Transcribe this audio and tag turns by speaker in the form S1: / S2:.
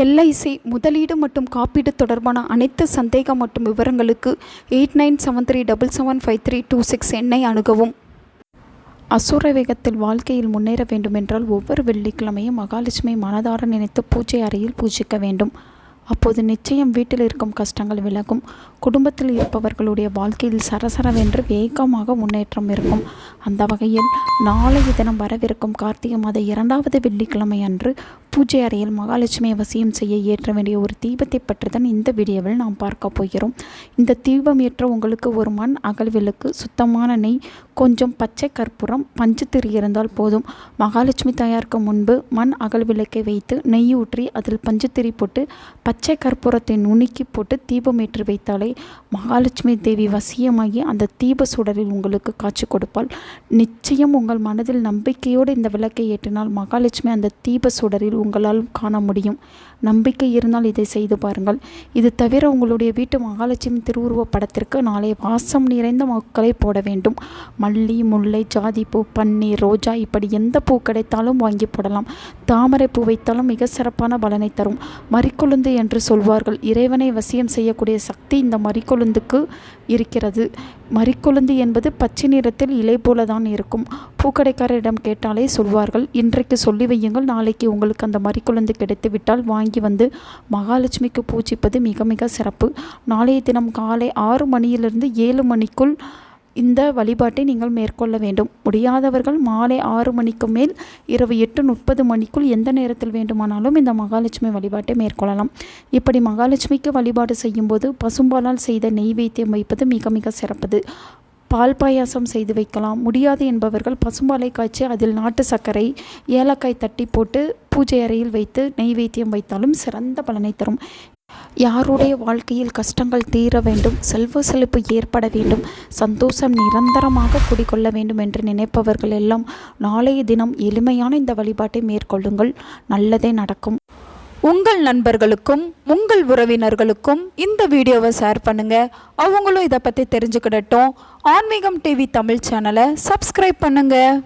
S1: LIC முதலீடு மற்றும் காப்பீடு தொடர்பான அனைத்து சந்தேகம் மற்றும் விவரங்களுக்கு 8973777532 எண்ணை அணுகவும். அசுர வேகத்தில் வாழ்க்கையில் முன்னேற வேண்டுமென்றால் ஒவ்வொரு வெள்ளிக்கிழமையும் மகாலட்சுமி மனதார நினைத்து பூஜை அறையில் பூஜிக்க வேண்டும். அப்போது நிச்சயம் வீட்டில் இருக்கும் கஷ்டங்கள் விலகும். குடும்பத்தில் இருப்பவர்களுடைய வாழ்க்கையில் சரசரவென்று வேகமாக முன்னேற்றம் இருக்கும். அந்த வகையில் நாளைய தினம் வரவிருக்கும் கார்த்திகை மாத 2வது வெள்ளிக்கிழமை அன்று பூஜை அறையில் மகாலட்சுமியை வசியம் செய்ய ஏற்ற வேண்டிய ஒரு தீபத்தை பற்றி தான் இந்த வீடியோவில் நாம் பார்க்க போகிறோம். இந்த தீபம் ஏற்ற உங்களுக்கு ஒரு மண் அகல் விளக்கு, சுத்தமான நெய், கொஞ்சம் பச்சை கற்பூரம், பஞ்சுத்திரி இருந்தால் போதும். மகாலட்சுமி தயாருக்கு முன்பு மண் அகல் விளக்கை வைத்து நெய் ஊற்றி அதில் பஞ்சுத்திரி போட்டு பச்சை கற்பூரத்தை நுணுக்கி போட்டு தீபம் ஏற்றி வைத்தாலே மகாலட்சுமி தேவி வசியமாகி அந்த தீப சுடரில் உங்களுக்கு காட்சி கொடுப்பாள். நிச்சயம் உங்கள் மனதில் நம்பிக்கையோடு இந்த விளக்கை ஏற்றினால் மகாலட்சுமி அந்த தீப சுடரில் உங்களால் காண முடியும். நம்பிக்கை இருந்தால் இதை செய்து பாருங்கள். இது தவிர உங்களுடைய வீட்டு மகாலட்சுமி திருவுருவ படத்திற்கு நாளை வாசம் நிறைந்த மக்களை போட வேண்டும். மல்லி, முல்லை, ஜாதிப்பூ, பன்னீர், ரோஜா இப்படி எந்த பூ கிடைத்தாலும் வாங்கி போடலாம். தாமரை பூ வைத்தாலும் மிக சிறப்பான பலனை தரும். மறிக்கொழுந்து என்று சொல்வார்கள். இறைவனை வசியம் செய்யக்கூடிய சக்தி இந்த மறிக்கொழுந்துக்கு இருக்கிறது. மறிக்கொழுந்து என்பது பச்சை நிறத்தில் இலை போல தான் இருக்கும். பூக்கடைக்காரரிடம் கேட்டாலே சொல்வார்கள். இன்றைக்கு சொல்லி வையுங்கள், நாளைக்கு உங்களுக்கு அந்த மறிக்கொழுந்து கிடைத்து விட்டால் வாங்கி வந்து மகாலட்சுமிக்கு பூஜிப்பது மிக மிக சிறப்பு. நாளைய தினம் காலை 6 மணியிலிருந்து 7 மணிக்குள் இந்த வழிபாட்டை நீங்கள் மேற்கொள்ள வேண்டும். முடியாதவர்கள் மாலை 6 மணிக்கு மேல் இரவு 8:30 மணிக்குள் எந்த நேரத்தில் வேண்டுமானாலும் இந்த மகாலட்சுமி வழிபாட்டை மேற்கொள்ளலாம். இப்படி மகாலட்சுமிக்கு வழிபாடு செய்யும்போது பசும்பாலால் செய்த நெய்வேத்தியம் வைப்பது மிக மிக சிறப்பது. பால் பாயாசம் செய்து வைக்கலாம். முடியாது என்பவர்கள் பசும்பாலை காய்ச்சி அதில் நாட்டு சர்க்கரை, ஏலக்காய் தட்டி போட்டு பூஜை அறையில் வைத்து நெய்வேத்தியம் வைத்தாலும் சிறந்த பலனை தரும். யாருடைய வாழ்க்கையில் கஷ்டங்கள் தீர வேண்டும், செல்வ செழிப்பு ஏற்பட வேண்டும், சந்தோஷம் நிரந்தரமாக குடிக்கொள்ள வேண்டும் என்று நினைப்பவர்கள் எல்லாம் நாளைய தினம் எளிமையான இந்த வழிபாட்டை மேற்கொள்ளுங்கள். நல்லதே நடக்கும். உங்கள் நண்பர்களுக்கும் உங்கள் உறவினர்களுக்கும் இந்த வீடியோவை ஷேர் பண்ணுங்கள். அவங்களும் இதை பற்றி தெரிஞ்சுக்கிடட்டும். ஆன்மீகம் டிவி தமிழ் சேனலை சப்ஸ்கிரைப் பண்ணுங்கள்.